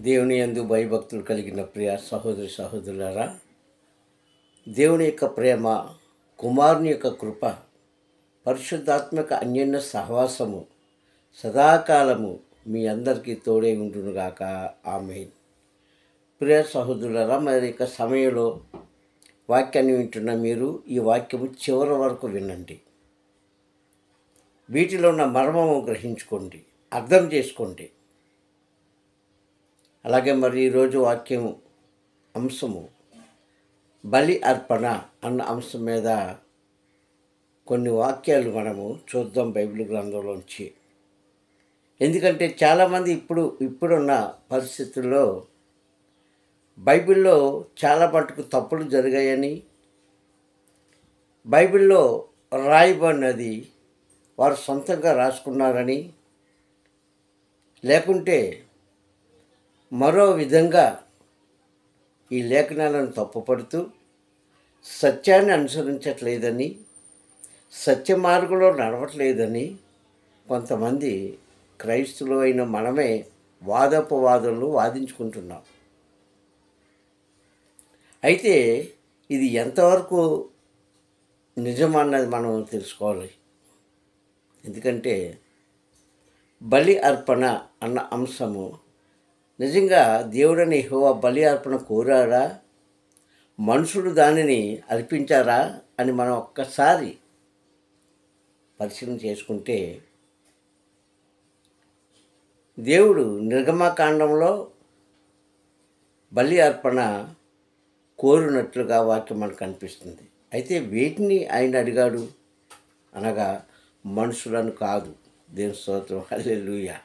దేవుని యందు భయభక్తులు కలిగిన ప్రియ సహోదరి సహోదరులారా, దేవుని యొక్క ప్రేమ, కుమారుని యొక్క కృప, పరిశుద్ధాత్మక అన్యోన్య సహవాసము సదాకాలము మీ అందరికీ తోడై ఉండునుగాక. ఆమేన్. ప్రియ సహోదరులారా, మరి యొక్క సమయంలో వాక్యాన్ని వింటున్న మీరు ఈ వాక్యము చివరి వరకు వినండి. వీటిలో ఉన్న మర్మము గ్రహించుకోండి, అర్థం చేసుకోండి. అలాగే మరి ఈరోజు వాక్యం అంశము బలి అర్పణ అన్న అంశం మీద కొన్ని వాక్యాలు మనము చూద్దాం బైబిల్ గ్రంథంలోంచి. ఎందుకంటే చాలామంది ఇప్పుడున్న పరిస్థితుల్లో బైబిల్లో చాలా మటుకు తప్పులు జరిగాయని, బైబిల్లో రాయబడినది వారు సొంతంగా రాసుకున్నారని, లేకుంటే మరో విధంగా ఈ లేఖనాలను తప్పుపడుతూ సత్యాన్ని అనుసరించట్లేదని, సత్య మార్గంలో నడవట్లేదని కొంతమంది క్రైస్తువులు అయిన మనమే వాదోపవాదాలు వాదించుకుంటున్నాం. అయితే ఇది ఎంతవరకు నిజమన్నది మనం తెలుసుకోవాలి. ఎందుకంటే బలి అర్పణ అన్న అంశము నిజంగా దేవుడని యెహోవా బలి అర్పణ కోరాడా, మనుషులు దానిని అర్పించారా అని మనం ఒక్కసారి పరిశీలన చేసుకుంటే, దేవుడు నిర్గమకాండంలో బలి అర్పణ కోరినట్లుగా వాక్యం మనకు కనిపిస్తుంది. అయితే వేటిని ఆయన అడిగాడు అనగా మనుషులను కాదు. దేవుని స్తోత్రం, హల్లెలూయా.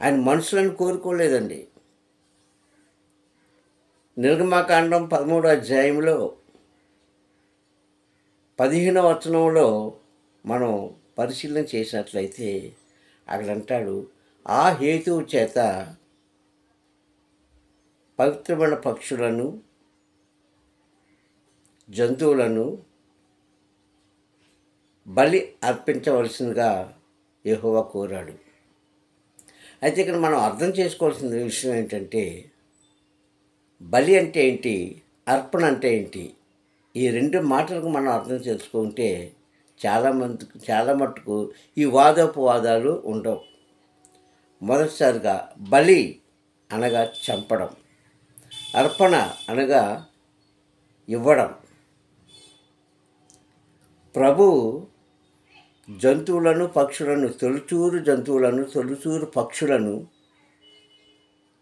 ఆయన మనుషులను కోరుకోలేదండి. నిర్గమకాండం 13వ అధ్యాయంలో 15వ వచనంలో మనం పరిశీలన చేసినట్లయితే అక్కడ అంటాడు, ఆ హేతువు చేత పవిత్రమైన పక్షులను, జంతువులను బలి అర్పించవలసిందిగా యెహోవా కోరాడు. అయితే ఇక్కడ మనం అర్థం చేసుకోవాల్సిన విషయం ఏంటంటే, బలి అంటే ఏంటి, అర్పణ అంటే ఏంటి, ఈ రెండు మాటలకు మనం అర్థం చేసుకుంటే చాలా మట్టుకు ఈ వాదోపవాదాలు ఉండవు. మొదటిసారిగా బలి అనగా చంపడం, అర్పణ అనగా ఇవ్వడం. ప్రభువు జంతువులను, పక్షులను, తొలిచూరు పక్షులను,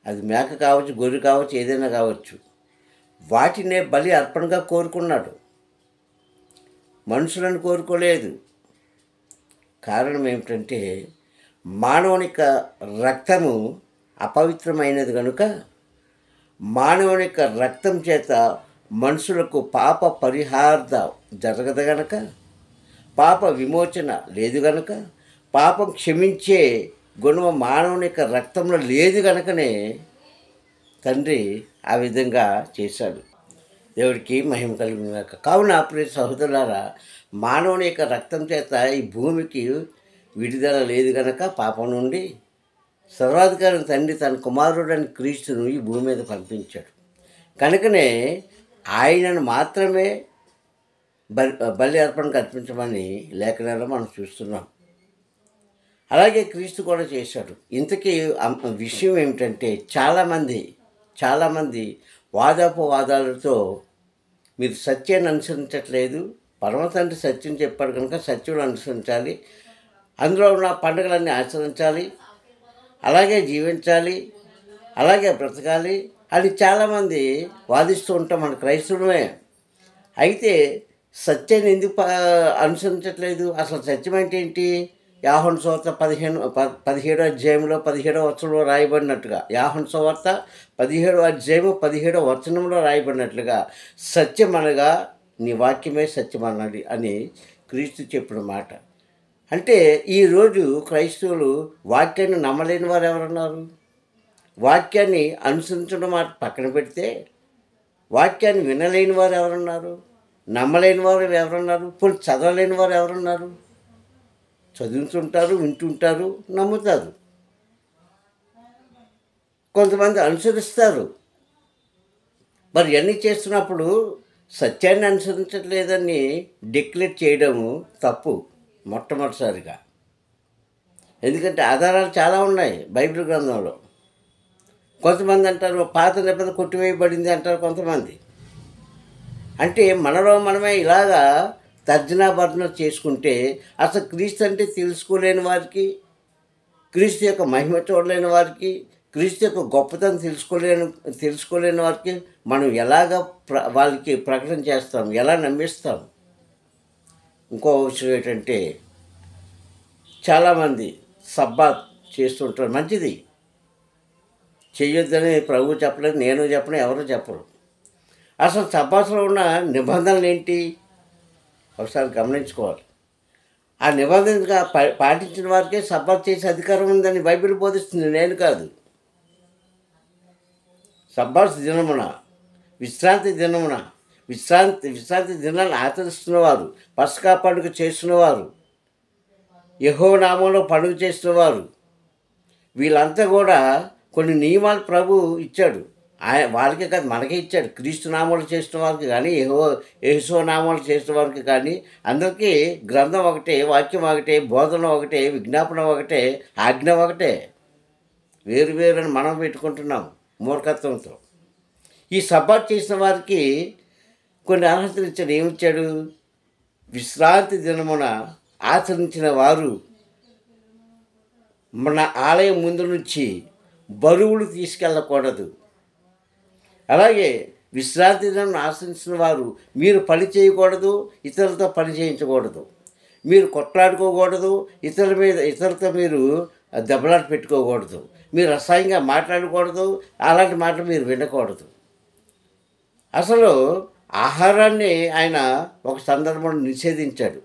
అది మేక కావచ్చు, గొర్రె కావచ్చు, ఏదైనా కావచ్చు, వాటినే బలి అర్పణగా కోరుకున్నాడు. మనుషులను కోరుకోలేదు. కారణం ఏమిటంటే మానవుని యొక్క రక్తము అపవిత్రమైనది కనుక, మానవుని యొక్క రక్తం చేత మనుషులకు పాప పరిహార్థ జరగదు గనక, పాప విమోచన లేదు గనక, పాపం క్షమించే గుణం మానవుని యొక్క రక్తంలో లేదు గనకనే తండ్రి ఆ విధంగా చేశాడు. దేవుడికి మహిమ కలుగుగాక. కావున ప్రియ సహోదరులారా, మానవుని యొక్క రక్తం చేత ఈ భూమికి విడుదల లేదు గనక పాపం నుండి సర్వాధికారి తండ్రి తన కుమారుడని క్రీస్తును ఈ భూమి మీద పంపించాడు. కనుకనే ఆయనను మాత్రమే బలి అర్పణకు అర్పించమని లేఖనాల్లో మనం చూస్తున్నాం. అలాగే క్రీస్తు కూడా చేశాడు. ఇంతకీ విషయం ఏమిటంటే, చాలామంది వాదోపవాదాలతో మీరు సత్యాన్ని అనుసరించట్లేదు, పరమ తండ్రి సత్యం చెప్పాడు కనుక సత్యం అనుసరించాలి, అందులో ఉన్న పండుగలన్నీ ఆచరించాలి, అలాగే జీవించాలి, అలాగే బ్రతకాలి అని చాలామంది వాదిస్తూ ఉంటాం మన క్రైస్తవులమే. అయితే సత్యాన్ని ఎందుకు అనుసరించట్లేదు? అసలు సత్యం అంటే ఏంటి? యోహాను సువార్త 17వ అధ్యాయంలో 17వ వచనంలో రాయబడినట్టుగా, యోహాను సువార్త 17వ అధ్యాయము 17వ వచనంలో రాయబడినట్లుగా, సత్యం అనగా నీ వాక్యమే సత్యం అన్నది అని క్రీస్తు చెప్పిన మాట. అంటే ఈరోజు క్రైస్తవులు వాక్యాన్ని నమ్మలేని వారు ఎవరున్నారు? వాక్యాన్ని అనుసరించడం మాట పక్కన పెడితే వాక్యాన్ని వినలేని వారు ఎవరున్నారు? నమ్మలేని వారు ఎవరున్నారు? పోనీ చదవలేని వారు ఎవరున్నారు? చదువుతుంటారు, వింటుంటారు, నమ్ముతారు. కొంతమంది అనుసరిస్తారు. మరి ఇవన్నీ చేస్తున్నప్పుడు సత్యాన్ని అనుసరించట్లేదని డిక్లేర్ చేయడము తప్పు మొట్టమొదటిసారిగా. ఎందుకంటే ఆధారాలు చాలా ఉన్నాయి బైబిల్ గ్రంథంలో. కొంతమంది అంటారు పాత నిబంధన కొట్టివేయబడింది అంటారు కొంతమంది. అంటే మనలో మనమే ఇలాగా తర్జనాభర్జన చేసుకుంటే అసలు క్రీస్తు అంటే తెలుసుకోలేని వారికి, క్రీస్తు యొక్క మహిమ చూడలేని వారికి, క్రీస్తు యొక్క గొప్పతనం తెలుసుకోలేని వారికి మనం ఎలాగ వాళ్ళకి ప్రకటన చేస్తాం, ఎలా నమ్మిస్తాం? ఇంకో విషయం ఏంటంటే చాలామంది సబ్బాత్ చేస్తుంటారు, మంచిది, చెయ్యొద్దని ప్రభువు చెప్పలేదు, నేను చెప్పను, ఎవరు చెప్పరు. అసలు సబ్బాత్లో ఉన్న నిబంధనలు ఏంటి ఒకసారి గమనించుకోవాలి. ఆ నిబంధనగా పాటించిన వారికే సబ్బాత్ చేసే అధికారం ఉందని బైబిల్ బోధిస్తుంది, నేను కాదు. సబ్బాత్ దినమున, విశ్రాంతి దినమున, విశ్రాంతి దినాన్ని ఆచరిస్తున్నవారు, పస్కా పండుగ చేస్తున్నవారు, యెహోవా నామంలో పండుగ చేస్తున్నవారు, వీళ్ళంతా కూడా కొన్ని నియమాలు ప్రభు ఇచ్చాడు. వాళ్ళకే కాదు మనకే ఇచ్చాడు. క్రీస్తు నామాలు చేసిన వారికి కానీ, యేసు నామాలు చేసిన వారికి కానీ అందరికీ గ్రంథం ఒకటే, వాక్యం ఒకటే, బోధన ఒకటే, విజ్ఞాపన ఒకటే, ఆజ్ఞ ఒకటే. వేరు వేరు మనం పెట్టుకుంటున్నాం మూర్ఖత్వంతో. ఈ సబ్బాత్ చేసిన వారికి కొన్ని అర్హతలు ఇచ్చాడు. ఏమిచ్చాడు? విశ్రాంతి దినమున ఆచరించిన వారు మన ఆలయం ముందు నుంచి బరువులు తీసుకెళ్ళకూడదు. అలాగే విశ్రాంతి దినం ఆశ్రయించిన వారు మీరు పని చేయకూడదు, ఇతరులతో పని చేయించకూడదు, మీరు కొట్లాడుకోకూడదు, ఇతరులతో మీరు దెబ్బలాట పెట్టుకోకూడదు, మీరు అసహ్యంగా మాట్లాడకూడదు, అలాంటి మాటలు మీరు వినకూడదు. అసలు ఆహారాన్ని ఆయన ఒక సందర్భంలో నిషేధించాడు.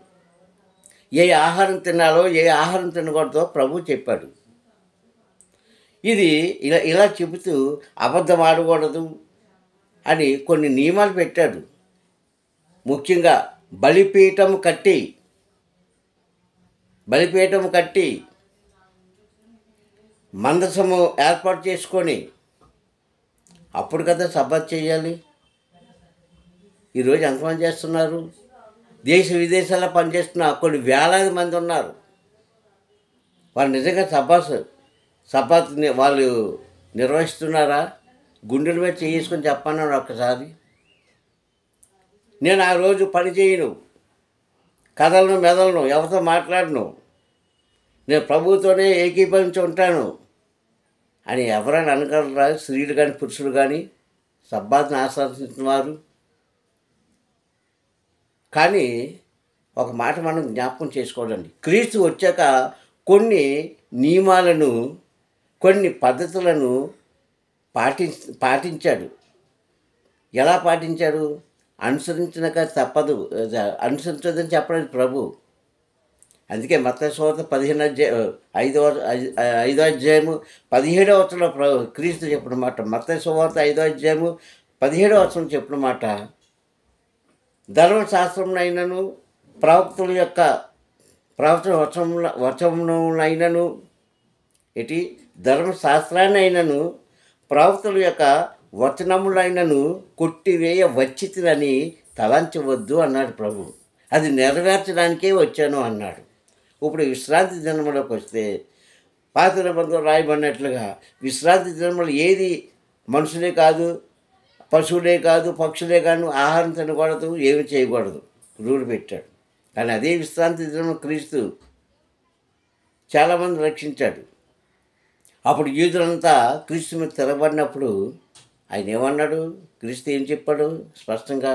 ఏ ఆహారం తినాలో ఏ ఆహారం తినకూడదో ప్రభు చెప్పాడు. ఇది ఇలా చెబుతూ అబద్ధం ఆడకూడదు అని కొన్ని నియమాలు పెట్టాడు. ముఖ్యంగా బలిపీఠం కట్టి మందసము ఏర్పాటు చేసుకొని అప్పుడు కదా సబ్బాత్ చేయాలి. ఈరోజు ఎంతమంది చేస్తున్నారు? దేశ విదేశాల్లో పనిచేస్తున్న కొన్ని వేలాది మంది ఉన్నారు. వాళ్ళు నిజంగా సబ్బాత్ వాళ్ళు నిర్వహిస్తున్నారా? గుండెల మీద చేసుకొని చెప్పన్నాడు ఒక్కసారి. నేను ఆ రోజు పని చేయను, కథలను మెదలను, ఎవరితో మాట్లాడను, నేను ప్రభువుతోనే ఏకీభవించి ఉంటాను అని ఎవరైనా అనగలరా? స్త్రీలు కానీ పురుషులు కానీ సబ్బాత్ని ఆశ్రయించిన వారు. కానీ ఒక మాట మనం జ్ఞాపకం చేసుకోవాలండి. క్రీస్తు వచ్చాక కొన్ని నియమాలను, కొన్ని పద్ధతులను పాటించాడు. ఎలా పాటించాడు? అనుసరించనక తప్పదు, అనుసరించదని చెప్పలేదు ప్రభు. అందుకే మత్తయి సువార్త 5వ అధ్యాయము 17వ వచనంలో క్రీస్తు చెప్పిన మాట, మత్తయి సువార్త 5వ అధ్యాయము 17వ వచనం చెప్పిన మాట, ధర్మశాస్త్రమునైనను ప్రవక్తల యొక్క వచనమునైనను ధర్మశాస్త్రాన్ని అయినను ప్రవక్తల యొక్క వచనములైనను కొట్టివేయ వచ్చితినని తలంచవద్దు అన్నాడు ప్రభు. అది నెరవేర్చడానికే వచ్చాను అన్నాడు. ఇప్పుడు విశ్రాంతి దినములోకి వస్తే పాత నిబంధనలో రాయబడినట్లుగా విశ్రాంతి దినములు ఏది మనుషులే కాదు, పశువులే కాదు, పక్షులే కాదు ఆహారం తినకూడదు, ఏమి చేయకూడదు రూలు పెట్టాడు. కానీ అదే విశ్రాంతి దినం క్రీస్తు చాలామంది రక్షించాడు. అప్పుడు యూదులంతా క్రీస్తు మీద తిరగబడినప్పుడు ఆయన ఏమన్నాడు? క్రీస్తు ఏం చెప్పాడు స్పష్టంగా?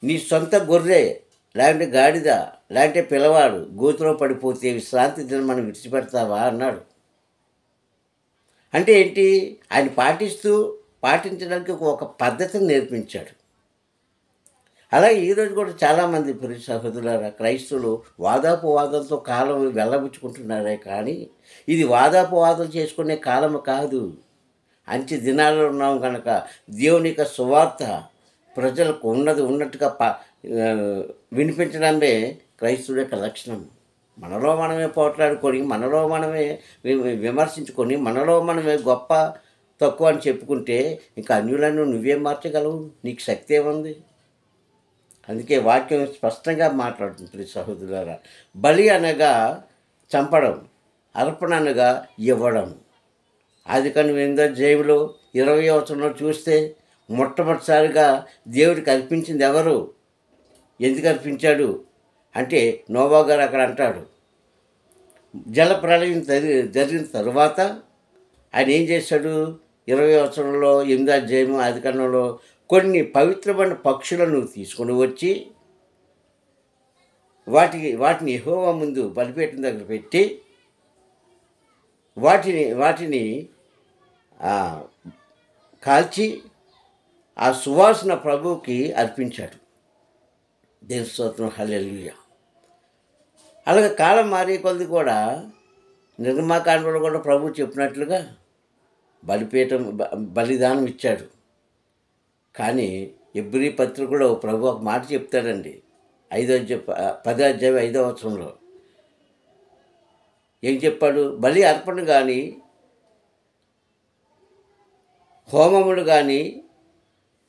నీ సొంత గొర్రె లేదంటే గాడిద లేదంటే పిల్లవాడు గోతులో పడిపోతే విశ్రాంతి దినం మనం విడిచిపెడతావా అన్నాడు. అంటే ఏంటి? ఆయన పాటించడానికి ఒక పద్ధతిని నేర్పించాడు. అలాగే ఈరోజు కూడా చాలామంది ప్రియ సహోదరులారా, క్రైస్తవులు వాదాపవాదాలతో కాలం వెళ్ళబుచ్చుకుంటున్నారే కానీ ఇది వాదాపవాదాలు చేసుకునే కాలం కాదు. అంచె దినాల్లో ఉన్నాం కనుక దేవుని యొక్క సువార్త ప్రజలకు ఉన్నట్టుగా వినిపించడమే క్రైస్తవుల యొక్క లక్షణం. మనలో మనమే పోట్లాడుకొని, మనలో మనమే విమర్శించుకొని, మనలో మనమే గొప్ప తక్కువ అని చెప్పుకుంటే ఇంకా అన్యులను నువ్వేం మార్చగలవు? నీకు శక్తి ఏముంది? అందుకే వాక్యం స్పష్టంగా మాట్లాడుతుంది ప్రియ సహోదరులారా. బలి అనగా చంపడం, అర్పణ అనగా ఇవ్వడం. ఆదికాండం 8వ అధ్యాయంలో 20వ వచనంలో చూస్తే మొట్టమొదటిసారిగా దేవుడికి అర్పించింది ఎవరు? ఎందుకు అర్పించాడు అంటే నోవా గారు అక్కడ అంటాడు, జల ప్రళయం జరిగిన తరువాత ఆయన ఏం చేశాడు? 20వ వచనంలో 8వ అధ్యాయం ఆదికాండంలో కొన్ని పవిత్రమైన పక్షులను తీసుకొని వచ్చి వాటిని యెహోవా ముందు బలిపీఠం దగ్గర పెట్టి వాటిని కాల్చి ఆ సువాసన ప్రభువుకి అర్పించాడు. దేవుని స్తోత్రం, హల్లెలూయా. అలాగే కాలం మారే కొలది కూడా నిర్గమాకాండంలో కూడా ప్రభువు చెప్పినట్లుగా బలిదానం ఇచ్చాడు. కానీ హెబ్రీ పత్రికలో ప్రభు ఒక మాట చెప్తాడండి. 10వ అధ్యాయం 5వ వచనంలో ఏం చెప్పాడు? బలి అర్పణ కానీ హోమములు కానీ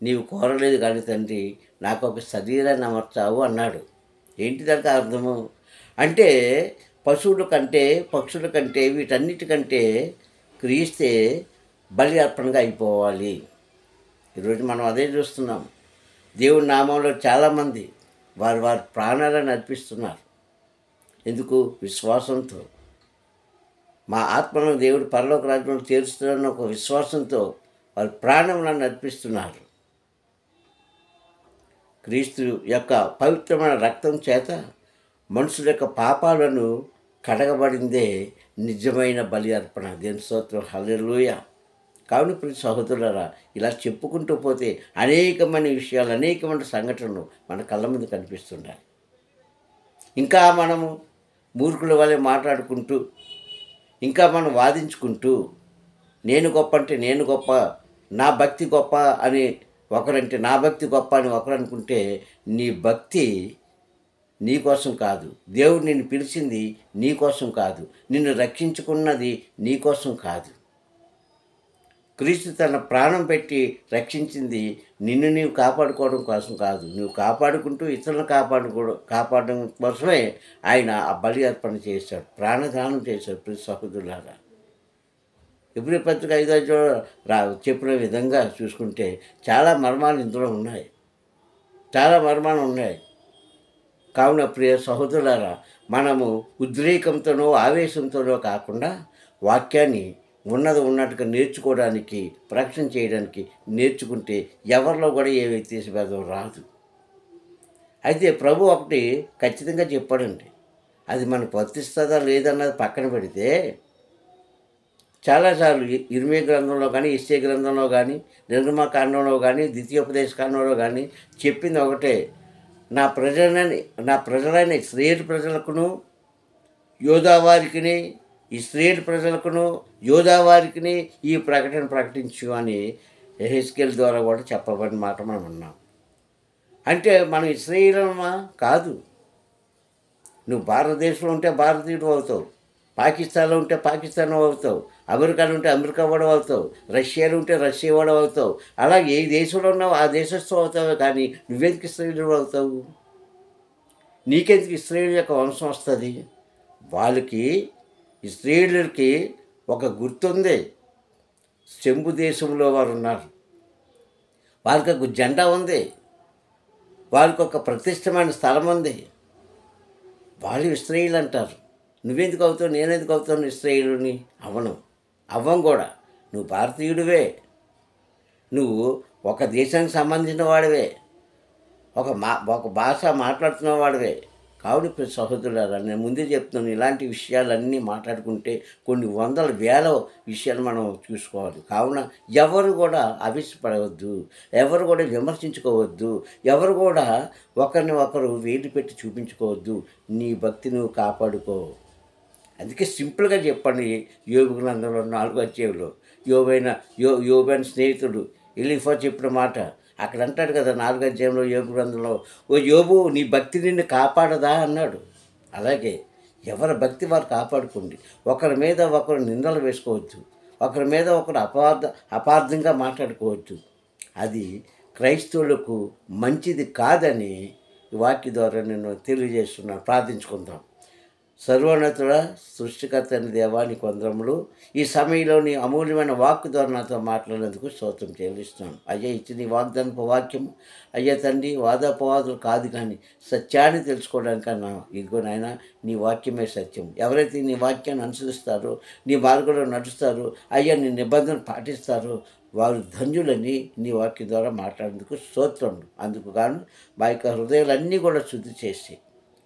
నీవు కోరలేదు కానీ తండ్రి, నాకు ఒక శరీరాన్ని అమర్చావు అన్నాడు. ఏంటి దానికి అర్థము? అంటే పశువుల కంటే పక్షుల కంటే వీటన్నిటికంటే క్రీస్తే బలి అర్పణగా అయిపోవాలి. ఈరోజు మనం అదే చూస్తున్నాం. దేవుడి నామంలో చాలామంది వారి ప్రాణాలను అర్పిస్తున్నారు. ఎందుకు? విశ్వాసంతో. మా ఆత్మలను దేవుడు పరలోక రాజ్యంలో చేరుస్తున్నారన్న ఒక విశ్వాసంతో వారి ప్రాణములను అర్పిస్తున్నారు. క్రీస్తు యొక్క పవిత్రమైన రక్తం చేత మనుషుల యొక్క పాపాలను కడగబడిందే నిజమైన బలి అర్పణ. దేవుని స్తోత్రం, హల్లెలూయా. కావున ప్రతి సహోదరులారా, ఇలా చెప్పుకుంటూ పోతే అనేకమైన విషయాలు, అనేకమైన సంఘటనలు మన కళ్ళ ముందు కనిపిస్తున్నాయి. ఇంకా మనము మూర్ఖుల వలె మాట్లాడుకుంటూ, ఇంకా మనం వాదించుకుంటూ, నేను గొప్ప అంటే నేను గొప్ప, నా భక్తి గొప్ప అని ఒకరంటే నా భక్తి గొప్ప అని ఒకరు అనుకుంటే నీ భక్తి నీ కోసం కాదు. దేవుడు నిన్ను పిలిచింది నీ కోసం కాదు. నిన్ను రక్షించుకున్నది నీ కోసం కాదు. క్రీస్తు తన ప్రాణం పెట్టి రక్షించింది నిన్ను నీవు కాపాడుకోవడం కోసం కాదు. నువ్వు కాపాడుకుంటూ ఇతరులను కాపాడడం కోసమే ఆయన ఆ బలి అర్పణ చేశాడు, ప్రాణదానం చేశాడు. ప్రతి సహోదరులారా, హెబ్రీ పత్రిక 5వ అధ్యాయంలో చెప్పిన విధంగా చూసుకుంటే చాలా మర్మాలు ఇందులో ఉన్నాయి. చాలా మర్మాలు ఉన్నాయి. కావున ప్రియ సహోదరులారా, మనము ఉద్రేకంతోనో ఆవేశంతోనో కాకుండా వాక్యాన్ని ఉన్నట్టుగా నేర్చుకోవడానికి, ప్రకటన చేయడానికి నేర్చుకుంటే ఎవరిలో కూడా ఏ వ్యత్యాసభేదం రాదు. అయితే ప్రభు ఒకటి ఖచ్చితంగా చెప్పాడండి. అది మనకు వర్తిస్తుందా లేదన్నది పక్కన పెడితే, చాలాసార్లు ఇర్మియా గ్రంథంలో కానీ, యెషయా గ్రంథంలో కానీ, నిర్గమకాండంలో కానీ, ద్వితీయోపదేశ కాండంలో కానీ చెప్పింది ఒకటే, నా ప్రజలైన ఇశ్రాయేలు ప్రజలకును యోధావారికిని, ఇశ్రాయేలు ప్రజలకును యోధావారికిని ఈ ప్రకటన ప్రకటించు అని యెహెజ్కేలు ద్వారా కూడా చెప్పబడిన మాట మనం విన్నాం. అంటే మనం ఇశ్రాయేలుమా? కాదు. నువ్వు భారతదేశంలో ఉంటే భారతీయుడు అవుతావు, పాకిస్తాన్లో ఉంటే పాకిస్తాన్ అవుతావు, అమెరికాలో ఉంటే అమెరికా వాడు అవుతావు, రష్యాలో ఉంటే రష్యా వాడు అవుతావు. అలాగే ఏ దేశంలో ఉన్నావు ఆ దేశస్థు అవుతావు. కానీ నువ్వెందుకు ఇశ్రాయేలు అవుతావు? నీకెందుకు ఇశ్రాయేలు యొక్క వంశం వస్తుంది? వాళ్ళకి ఇశ్రాయేలుకి ఒక గుర్తుంది. శంభు దేశంలో వారు ఉన్నారు, వాళ్ళకి ఒక జెండా ఉంది, వాళ్ళకి ఒక ప్రతిష్టమైన స్థలం ఉంది. వాళ్ళు ఇశ్రాయేలు అంటారు. నువ్వెందుకు అవుతావు? నేనెందుకు అవుతాను ఇశ్రాయేలుని? అవ్వం కూడా. నువ్వు భారతీయుడివే, నువ్వు ఒక దేశానికి సంబంధించిన వాడివే, ఒక భాష మాట్లాడుతున్న వాడివే. కావున ప్రతి సహోదరులారా, నేను ముందే చెప్తున్నాను, ఇలాంటి విషయాలన్నీ మాట్లాడుకుంటే కొన్ని వందల వేల విషయాలు మనం చూసుకోవాలి. కావున ఎవరు కూడా అవిష్టపడవద్దు, ఎవరు కూడా విమర్శించుకోవద్దు, ఎవరు కూడా ఒకరిని ఒకరు వేలు పెట్టి చూపించుకోవద్దు. నీ భక్తి నువ్వు కాపాడుకో. అందుకే సింపుల్గా చెప్పండి. యోబు గ్రంథంలో 4వ అధ్యాయంలో యోబైన స్నేహితుడు ఎలీఫా చెప్పిన మాట అక్కడ అంటాడు కదా, 4వ అధ్యాయంలో యోబు గ్రంథంలో, ఓ యోబు, నీ భక్తి నిన్ను కాపాడదా అన్నాడు. అలాగే ఎవరి భక్తి వారు కాపాడుకోండి. ఒకరి మీద ఒకరు నిందలు వేసుకోవద్దు, ఒకరి మీద ఒకరు అపార్థంగా మాట్లాడుకోవద్దు. అది క్రైస్తవులకు మంచిది కాదని ఈ వాక్య ద్వారా నేను తెలియజేస్తున్నాను. ప్రార్థించుకుందాం. సర్వోన్నతుడ, సృష్టికర్త అయిన దేవా, నీకు వందనములు. ఈ సమయంలో నీ అమూల్యమైన వాక్కు ద్వారా నాతో మాట్లాడినందుకు స్తోత్రం చెల్లిస్తున్నాను. అయ్యా, ఇచ్చిన ఈ వాగ్దానపు వాక్యము అయ్యా తండ్రి, వాదోపవాదులు కాదు కానీ సత్యాన్ని తెలుసుకోవడానికన్నా ఇదిగో నాయన, నీ వాక్యమే సత్యం. ఎవరైతే నీ వాక్యాన్ని అనుసరిస్తారో, నీ మార్గంలో నడుస్తారో, అయ్యా నీ నిబంధన పాటిస్తారో వారు ధన్యులని నీ వాక్యం ద్వారా మాట్లాడేందుకు స్తోత్రములు. అందుకు గాను మా యొక్క హృదయాలన్నీ కూడా శుద్ధి చేసి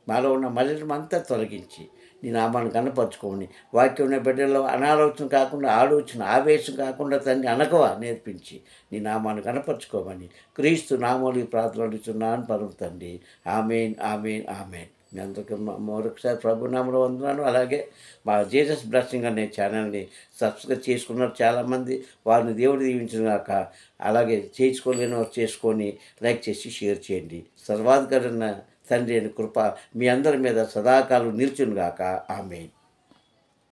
మాలో ఉన్న మలినం అంతా తొలగించి నీ నామాన్ని కనపరుచుకోమని, వాక్యం ఉన్న బిడ్డల్లో అనాలోచన కాకుండా ఆలోచన, ఆవేశం కాకుండా తండ్రి అనకవ నేర్పించి నీ నామాన్ని కనపరుచుకోమని క్రీస్తు నామూలి ప్రార్థన అడుగుతున్నాను పరమ తండ్రి. ఆమేన్, ఆమేన్, ఆమేన్. మీ అందరికీ మరొకసారి ప్రభు నామములో వందనాలు. అలాగే మా జీసస్ బ్లెస్సింగ్ అనే ఛానల్ని సబ్స్క్రైబ్ చేసుకున్నారు చాలామంది. వారిని దేవుడు దీవించుగాక. అలాగే చేసుకోలేని వారు చేసుకొని లైక్ చేసి షేర్ చేయండి. సర్వాధికారైన తండ్రి అని కృప మీ అందరి మీద సదాకాలం నిల్చునుగాక. ఆమేన్.